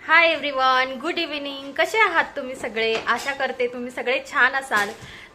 Hi everyone, good evening. कसे आहात तुम्ही सगळे? आशा करते तुम्ही सगळे छान असाल.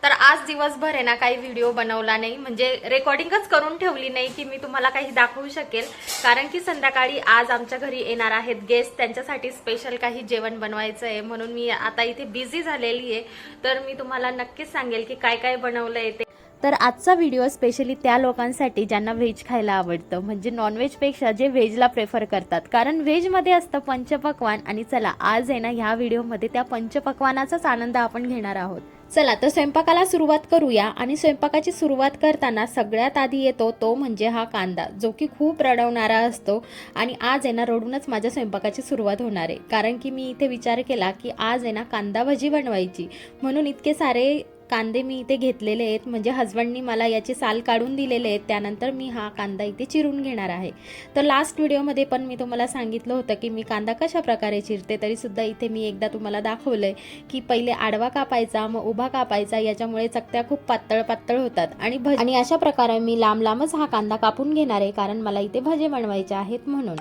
तर आज दिवसभर आहे ना काही व्हिडिओ बनवला नाही, म्हणजे रेकॉर्डिंगच करून ठेवली नाही की मी तुम्हाला काही दाखवू शकेल. कारण की संध्याकाळी आज आमच्या घरी येणार आहेत गेस्ट, त्यांच्यासाठी स्पेशल काही जेवण बनवायचं आहे. म्हणून मी आता इथे बिझी झालेली आहे. तर मी तुम्हाला नक्कीच सांगेल की काय काय बनवलंय ते. तर आजचा व्हिडिओ स्पेशली त्या लोकांसाठी ज्यांना व्हेज खायला आवडतं, म्हणजे नॉनव्हेजपेक्षा जे व्हेजला प्रेफर करतात. कारण व्हेजमध्ये असतं पंचपक्वान, आणि चला आज आहे ना ह्या व्हिडिओमध्ये त्या पंचपक्वानाचाच आनंद आपण घेणार आहोत. चला तर स्वयंपाकाला सुरुवात करूया. आणि स्वयंपाकाची सुरुवात करताना सगळ्यात आधी येतो तो म्हणजे हा कांदा, जो की खूप रडवणारा असतो. आणि आज आहे ना रडूनच माझ्या स्वयंपाकाची सुरुवात होणार आहे. कारण की मी इथे विचार केला की आज आहे ना कांदा भजी बनवायची, म्हणून इतके सारे कांदे मी इथे घेतलेले आहेत. म्हणजे हजबंडनी मला याचे साल काढून दिलेले आहेत. त्यानंतर मी हा कांदा इथे चिरून घेणार आहे. तर लास्ट व्हिडिओमध्ये पण मी तुम्हाला सांगितलं होतं की मी कांदा कशा प्रकारे चिरते, तरीसुद्धा इथे मी एकदा तुम्हाला दाखवलंय की पहिले आडवा कापायचा, मग उभा कापायचा. याच्यामुळे चकत्या खूप पातळ पातळ होतात. आणि अशा प्रकारे मी लांब लांबच हा कांदा कापून घेणार आहे, कारण मला इथे भजे बनवायचे आहेत म्हणून.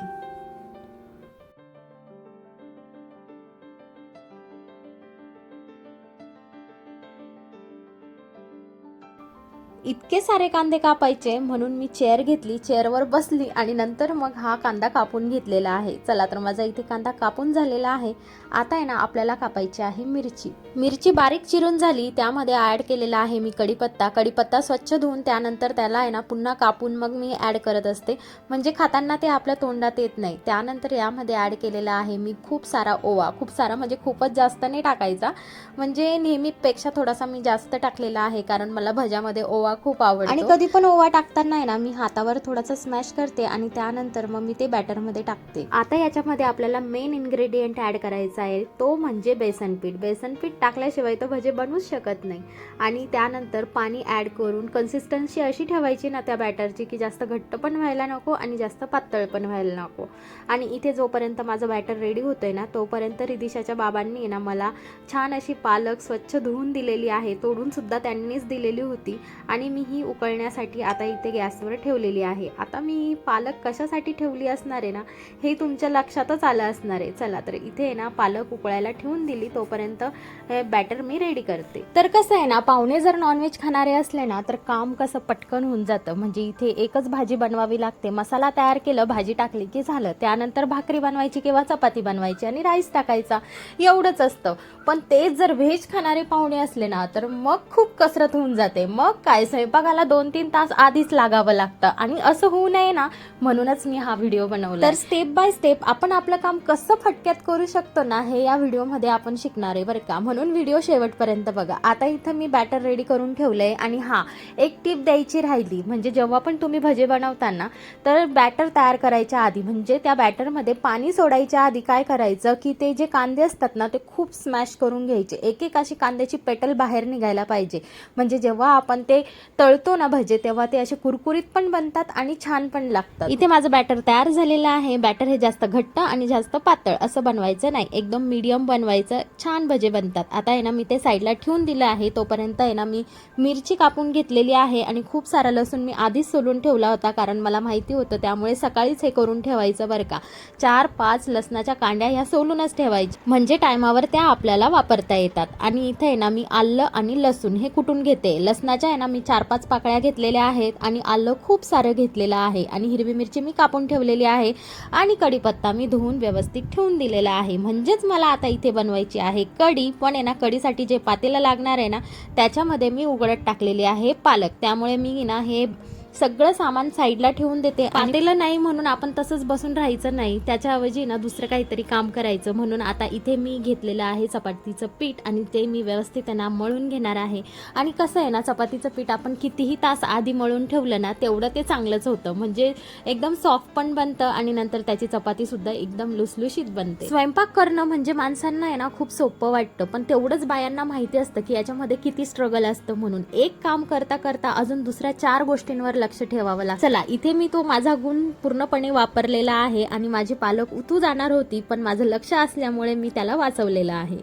इतके सारे कांदे कापायचे म्हणून मी चेअर घेतली, चेअरवर बसली आणि नंतर मग हा कांदा कापून घेतलेला आहे. चला तर माझा इथे कांदा कापून झालेला आहे. आता आहे ना आपल्याला कापायची आहे मिरची बारीक चिरून झाली. त्यामध्ये ॲड केलेला आहे मी कढीपत्ता स्वच्छ धुवून त्यानंतर त्याला आहे ना पुन्हा कापून मग मी ॲड करत असते, म्हणजे खाताना ते आपल्या तोंडात येत नाही. त्यानंतर यामध्ये ॲड केलेला आहे मी खूप सारा ओवा, खूप सारा म्हणजे खूपच जास्त नाही टाकायचा, म्हणजे नेहमीपेक्षा थोडासा मी जास्त टाकलेला आहे, कारण मला भज्यामध्ये ओवा खूप आवडतो. आणि कधी पण ओवा टाकताना आहे ना मी हातावर थोडासा स्मॅश करते आणि त्यानंतर मग मी ते बॅटरमध्ये टाकते. आता याच्यामध्ये आपल्याला मेन इन्ग्रेडियंट ऍड करायचा आहे, तो म्हणजे बेसन पीठ टाकल्याशिवाय तो भजे बनवूच शकत नाही. आणि त्यानंतर पाणी ऍड करून कन्सिस्टन्सी अशी ठेवायची ना त्या बॅटरची की जास्त घट्ट पण व्हायला नको आणि जास्त पातळ पण व्हायला नको. आणि इथे जोपर्यंत माझं बॅटर रेडी होतंय ना तोपर्यंत रिदिशाच्या बाबांनी ना मला छान अशी पालक स्वच्छ धुवून दिलेली आहे, तोडून सुद्धा त्यांनीच दिलेली होती. आणि मी ही उकळण्यासाठी आता इथे गॅसवर ठेवलेली आहे. आता मी पालक कशासाठी ठेवली असणार आहे ना हे तुमच्या लक्षातच आलं असणार आहे. चला तर इथे ना पालक उकळायला ठेवून दिली, तोपर्यंत हे बॅटर मी रेडी करते. तर कसं आहे ना, पाहुणे जर नॉनव्हेज खाणारे असले ना तर काम कसं पटकन होऊन जातं. म्हणजे इथे एकच भाजी बनवावी लागते, मसाला तयार केलं, भाजी टाकली की झालं. त्यानंतर भाकरी बनवायची किंवा चपाती बनवायची आणि राईस टाकायचा, एवढंच असतं. पण तेच जर व्हेज खाणारे पाहुणे असले ना तर मग खूप कसरत होऊन जाते. मग काय स्वयंपाकाला 2-3 तास आधीच लागावं लागतं. आणि असं होऊ नये ना म्हणूनच मी हा व्हिडिओ बनवला. तर स्टेप बाय स्टेप आपण आपलं काम कसं फटक्यात करू शकतो ना हे या व्हिडिओमध्ये आपण शिकणार आहे बरं का, म्हणून व्हिडिओ शेवटपर्यंत बघा. आता इथं मी बॅटर रेडी करून ठेवलंय. आणि हा एक टिप द्यायची राहिली, म्हणजे जेव्हा पण तुम्ही भजे बनवताना तर बॅटर तयार करायच्या आधी, म्हणजे त्या बॅटरमध्ये पाणी सोडायच्या आधी काय करायचं की ते जे कांदे असतात ना ते खूप स्मॅश करून घ्यायचे. एक एक अशी कांद्याची पेटल बाहेर निघायला पाहिजे, म्हणजे जेव्हा आपण ते तळतो ना भजे तेव्हा ते असे कुरकुरीत पण बनतात आणि छान पण लागतात. इथे माझं बॅटर तयार झालेलं आहे. बॅटर हे जास्त घट्ट आणि जास्त पातळ असं बनवायचं नाही, एकदम मीडियम बनवायचं, छान भजे बनतात. आता आहे ना मी ते साईडला ठेवून दिलं आहे. तोपर्यंत आहे ना मी मिरची कापून घेतलेली आहे आणि खूप सारा लसूण मी आधीच सोलून ठेवला होता, कारण मला माहिती होतं, त्यामुळे सकाळीच हे करून ठेवायचं बरं का. 4-5 लसणाच्या कांड्या ह्या सोलूनच ठेवायच्या, म्हणजे टायमावर त्या आपल्याला वापरता येतात. आणि इथे आहे ना मी आलं आणि लसूण हे कुटून घेते. लसणाच्या आहे ना मी 4-5 पाकळ्या घेतलेल्या आहेत आणि आलं खूप सारं घेतलेलं आहे. आणि हिरवी मिरची मी कापून ठेवलेली आहे. आणि कढीपत्ता मी धुवून व्यवस्थित ठेवून दिलेला आहे. म्हणजेच मला आता इथे बनवायची आहे कढी. पण आहे ना कढीसाठी जे पातेलं लागणार आहे ना त्याच्यामध्ये मी उघडत टाकलेली आहे पालक. त्यामुळे मी ना हे सगळं सामान साईडला ठेवून देते. पातेलं नाही म्हणून आपण तसंच बसून राहायचं नाही, त्याच्याऐवजी ना दुसरं काहीतरी काम करायचं. म्हणून आता इथे मी घेतलेलं आहे चपातीचं पीठ आणि ते मी व्यवस्थित ना मळून घेणार आहे. आणि कसं आहे ना चपातीचं पीठ आपण कितीही तास आधी मळून ठेवलं ना तेवढं ते चांगलंच होतं, म्हणजे एकदम सॉफ्ट पण बनतं आणि नंतर त्याची चपाती सुद्धा एकदम लुसलुशीत बनते. स्वयंपाक करणं म्हणजे माणसांना आहे ना खूप सोपं वाटतं, पण तेवढंच बायांना माहिती असतं की याच्यामध्ये किती स्ट्रगल असतं. म्हणून एक काम करता करता अजून दुसऱ्या 4 गोष्टींवर लक्ष ठेवावं लागतं. चला इथे मी तो माझा गुण पूर्णपणे वापरलेला आहे. आणि माझी पालक उतू जाणार होती, पण माझं लक्ष असल्यामुळे मी त्याला वाचवलेलं आहे.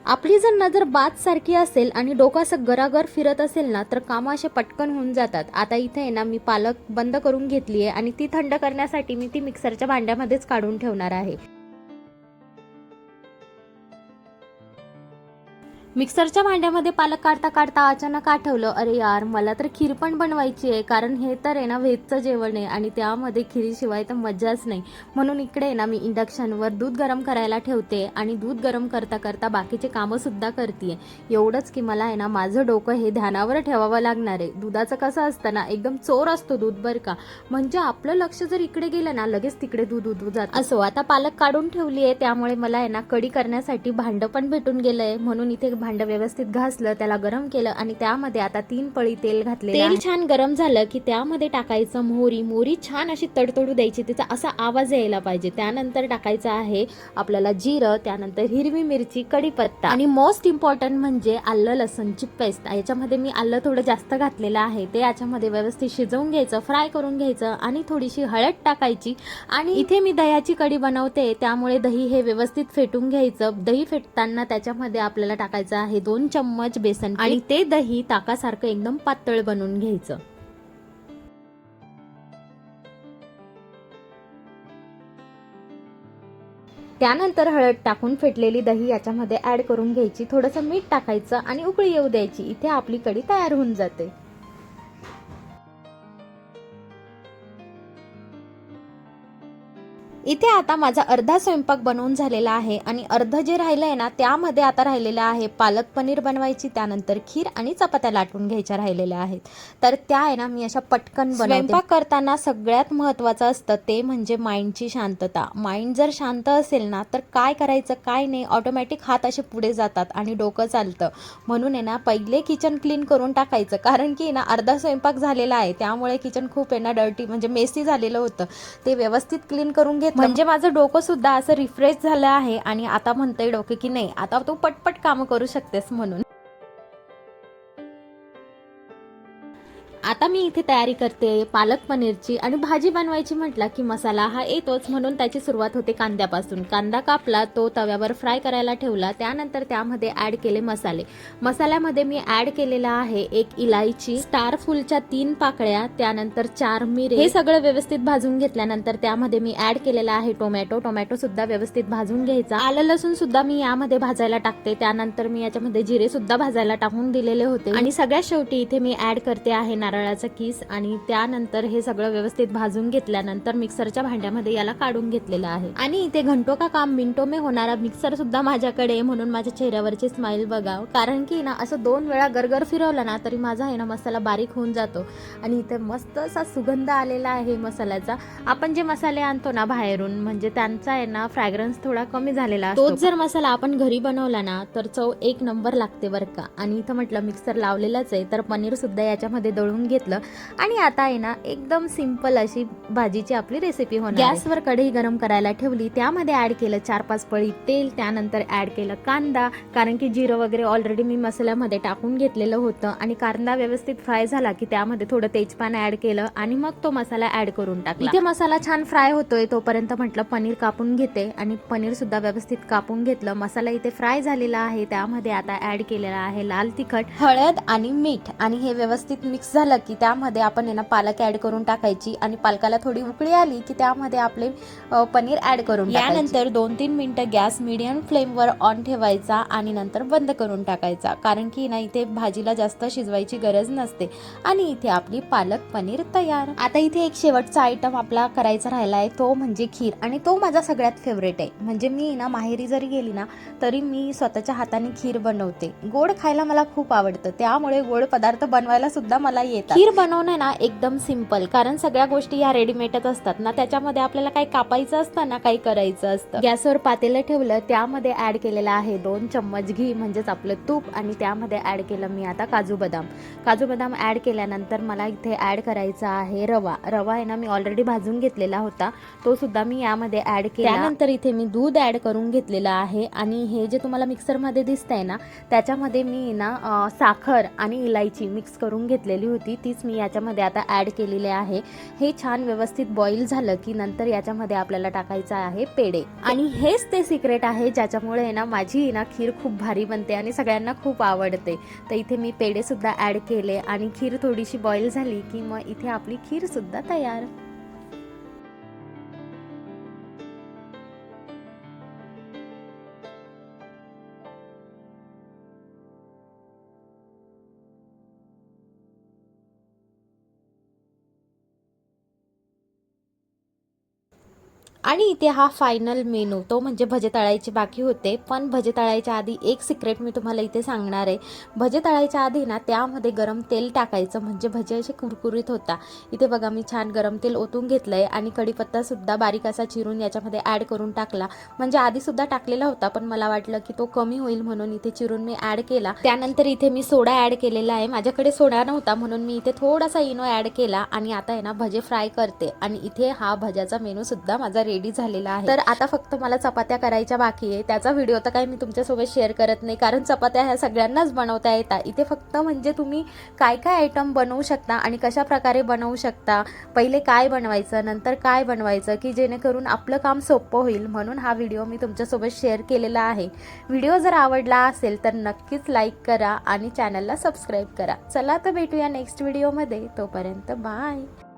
आपली जर नजर बात सारखी असेल आणि डोकं असं गरागर फिरत असेल ना तर कामं असे पटकन होऊन जातात. आता इथे आहे ना मी पालक बंद करून घेतली आहे आणि ती थंड करण्यासाठी मी ती मिक्सरच्या भांड्यामध्येच काढून ठेवणार आहे. मिक्सरच्या भांड्यामध्ये पालक काढता काढता अचानक आठवलं, अरे यार मला तर खीर पण बनवायची आहे, कारण हे तर आहे ना व्हेजचं जेवण आहे आणि त्यामध्ये खिरीशिवाय तर मजाच नाही. म्हणून इकडे आहे ना मी इंडक्शनवर दूध गरम करायला ठेवते आणि दूध गरम करता करता बाकीचे कामंसुद्धा करते. एवढंच की मला आहे ना माझं डोकं हे ध्यानावर ठेवावं लागणार आहे. दुधाचं कसं असतं ना, एकदम चोर असतो दूध बरं का, म्हणजे आपलं लक्ष जर इकडे गेलं ना लगेच तिकडे दूध उतरू जातं. असो, आता पालक काढून ठेवली आहे त्यामुळे मला आहे ना कढी करण्यासाठी भांडं पण भेटून गेलंय. म्हणून इथे भांडं व्यवस्थित घासलं, त्याला गरम केलं आणि त्यामध्ये आता 3 पळी तेल घातले. तेल छान गरम झालं की त्यामध्ये टाकायचं मोहरी छान अशी तडतडू द्यायची, तिचा असा आवाज यायला पाहिजे. त्यानंतर टाकायचं आहे आपल्याला जिरं, त्यानंतर हिरवी मिरची, कढीपत्ता आणि मोस्ट इम्पॉर्टंट म्हणजे आलं लसूणची पेस्ट. याच्यामध्ये मी आलं थोडं जास्त घातलेलं आहे. ते याच्यामध्ये व्यवस्थित शिजवून घ्यायचं, फ्राय करून घ्यायचं आणि थोडीशी हळद टाकायची. आणि इथे मी दह्याची कढी बनवते त्यामुळे दही हे व्यवस्थित फेटून घ्यायचं. दही फेटताना त्याच्यामध्ये आपल्याला टाकायचं आहे 2 चम्मच बेसन आणि ते दही ताकासारखं एकदम पातळ बनवून घ्यायचं. त्यानंतर हळद टाकून फेटलेली दही याच्यामध्ये ऍड करून घ्यायची, थोडंसं मीठ टाकायचं आणि उकळी येऊ द्यायची. इथे आपली कढी तयार होऊन जाते. इथे आता माझा अर्धा स्वयंपाक बनवून झालेला आहे आणि अर्ध जे राहिलं आहे ना त्यामध्ये आता राहिलेलं आहे पालक पनीर बनवायची, त्यानंतर खीर आणि चपात्या लाटून घ्यायच्या राहिलेल्या आहेत. तर त्या आहे ना मी अशा पटकन बनवते. स्वयंपाक करताना सगळ्यात महत्त्वाचं असतं ते म्हणजे माइंडची शांतता. माइंड जर शांत असेल ना तर काय करायचं काय नाही ऑटोमॅटिक हात असे पुढे जातात आणि डोकं चालतं. म्हणून आहे ना पहिले किचन क्लीन करून टाकायचं, कारण की ना अर्धा स्वयंपाक झालेला आहे त्यामुळे किचन खूप आहे ना डर्टी म्हणजे मेसी झालेलं होतं. ते व्यवस्थित क्लीन करून घेत म्हणजे माझं डोकं सुद्धा असं रिफ्रेश झालं आहे आणि आता म्हणतंय डोकं की नाही आता तू पटपट कामं करू शकतेस म्हणून. आता मी इथे तयारी करते पालक पनीरची आणि भाजी बनवायची म्हटलं की मसाला हा येतोच, म्हणून त्याची सुरुवात होते कांद्यापासून. कांदा कापला, तो तव्यावर फ्राय करायला ठेवला, त्यानंतर त्यामध्ये ऍड केले मसाले. मसाल्यामध्ये मी ऍड केलेला आहे 1 इलायची, स्टार फुलच्या 3 पाकळ्या, त्यानंतर 4 मिरे. हे सगळं व्यवस्थित भाजून घेतल्यानंतर त्यामध्ये मी ऍड केलेला आहे टोमॅटो सुद्धा व्यवस्थित भाजून घ्यायचा. आलं लसूण सुद्धा मी यामध्ये भाजायला टाकते. त्यानंतर मी याच्यामध्ये जिरे सुद्धा भाजायला टाकून दिलेले होते आणि सगळ्यात शेवटी इथे मी ऍड करते आहे नारळाचा किस आणि त्यानंतर हे सगळं व्यवस्थित भाजून घेतल्यानंतर मिक्सरच्या भांड्यामध्ये याला काढून घेतलेलं आहे. आणि इथे घंटो का काम मिनिटो में होणारा मिक्सर सुद्धा माझ्याकडे, म्हणून माझ्या चेहऱ्यावरची स्माइल बघा, कारण की ना असं 2 वेळा गरगर फिरवलं ना तरी माझा आहे ना मसाला बारीक होऊन जातो. आणि इथे मस्त असा सुगंध आलेला आहे मसाल्याचा. आपण जे मसाले आणतो ना बाहेरून म्हणजे त्यांचा आहे ना फ्रॅग्रन्स थोडा कमी झालेला असतो. तोच जर मसाला आपण घरी बनवला ना तर चव 1 नंबर लागते बरं का. आणि इथं म्हटलं मिक्सर लावलेलाच आहे तर पनीर सुद्धा याच्यामध्ये दळून घेतलं आणि आता आहे ना एकदम सिंपल अशी भाजीची आपली रेसिपी होणार. गॅसवर कढई गरम करायला ठेवली, त्यामध्ये ऍड केलं 4-5 पळी तेल, त्यानंतर ऍड केलं कांदा, कारण की जिरं वगैरे ऑलरेडी मी मसाल्यामध्ये टाकून घेतलेलं होतं. आणि कांदा व्यवस्थित फ्राय झाला की त्यामध्ये थोडं तेजपान ऍड केलं आणि मग तो मसाला ऍड करून टाकला. इथे मसाला छान फ्राय होतोय तोपर्यंत म्हटलं पनीर कापून घेते आणि पनीर सुद्धा व्यवस्थित कापून घेतलं. मसाला इथे फ्राय झालेला आहे, त्यामध्ये आता ऍड केलेला आहे लाल तिखट, हळद आणि मीठ आणि हे व्यवस्थित मिक्स झालं की त्यामध्ये आपण आहे ना पालक ऍड करून टाकायची आणि पालकाला थोडी उकळी आली की त्यामध्ये आपले पनीर ऍड करून यानंतर 2-3 मिनिटं गॅस मीडियम फ्लेमवर ऑन ठेवायचा आणि नंतर बंद करून टाकायचा, कारण की ना इथे भाजीला जास्त शिजवायची गरज नसते. आणि इथे आपली पालक पनीर तयार. आता इथे एक शेवटचा आयटम आपला करायचा राहिला आहे तो म्हणजे खीर, आणि तो माझा सगळ्यात फेवरेट आहे. म्हणजे मी ना माहेरी जरी गेली ना तरी मी स्वतःच्या हाताने खीर बनवते. गोड खायला मला खूप आवडतं त्यामुळे गोड पदार्थ बनवायला सुद्धा मला येतात. खीर बनवणं ना एकदम सिंपल, कारण सगळ्या गोष्टी या रेडीमेडच असतात ना, त्याच्यामध्ये आपल्याला काही कापायचं असतं ना काही करायचं असतं. गॅसवर पातेलं ठेवलं, त्यामध्ये ऍड केलेलं आहे 2 चम्मच घी म्हणजेच आपलं तूप आणि त्यामध्ये ऍड केलं मी आता काजू बदाम ऍड केल्यानंतर मला इथे ऍड करायचा आहे रवा आहे ना मी ऑलरेडी भाजून घेतलेला होता, तो सुद्धा मी यामध्ये ऍड केला. त्यानंतर इथे मी दूध ऍड करून घेतलेलं आहे आणि हे जे तुम्हाला मिक्सरमध्ये दिसतंय ना त्याच्यामध्ये मी ना साखर आणि इलायची मिक्स करून घेतलेली होती, तीच मी याच्यामध्ये आता ॲड केलेली आहे। हे छान व्यवस्थित बॉईल झालं की नंतर याच्यामध्ये आपल्याला टाकायचं आहे पेढे आणि हेच ते सिक्रेट आहे ज्याच्यामुळे ना माझी ना खीर खूप भारी बनते आणि सगळ्यांना खूप आवडते। तर इथे मी पेढे सुद्धा ॲड केले आणि खीर थोडीशी बॉईल झाली की मग इथे आपली खीर सुद्धा तयार। आणि इथे हा फायनल मेनू तो म्हणजे भजे तळायचे बाकी होते, पण भजे तळायच्या आधी एक सिक्रेट मी तुम्हाला इथे सांगणार आहे। भजे तळायच्या आधी ना त्यामध्ये गरम तेल टाकायचं म्हणजे भजे असे कुरकुरीत होता। इथे बघा मी छान गरम तेल ओतून घेतलंय आणि कढीपत्ता सुद्धा बारीक असा चिरून याच्यामध्ये ॲड करून टाकला। म्हणजे आधी सुद्धा टाकलेला होता पण मला वाटलं की तो कमी होईल म्हणून इथे चिरून मी ॲड केला। त्यानंतर इथे मी सोडा ॲड केलेला आहे, माझ्याकडे सोडा नव्हता म्हणून मी इथे थोडासा इनो ॲड केला आणि आता आहे ना भजे फ्राय करते आणि इथे हा भज्याचा मेनू सुद्धा माझा रेडी झालेला आहे। तर आता फक्त मला चपात्या करायच्या बाकी आहे, त्याचा व्हिडिओ तर काही मी तुमच्यासोबत शेअर करत नाही कारण चपात्या ह्या सगळ्यांनाच बनवता येतात। इथे फक्त म्हणजे तुम्ही काय काय आयटम बनवू शकता आणि कशा प्रकारे बनवू शकता, पहिले काय बनवायचं नंतर काय बनवायचं की जेणेकरून आपलं काम सोपं होईल, म्हणून हा व्हिडिओ मी तुमच्यासोबत शेअर केलेला आहे। व्हिडिओ जर आवडला असेल तर नक्कीच लाईक करा आणि चॅनलला सबस्क्राईब करा। चला तर भेटूया नेक्स्ट व्हिडिओमध्ये, तोपर्यंत बाय।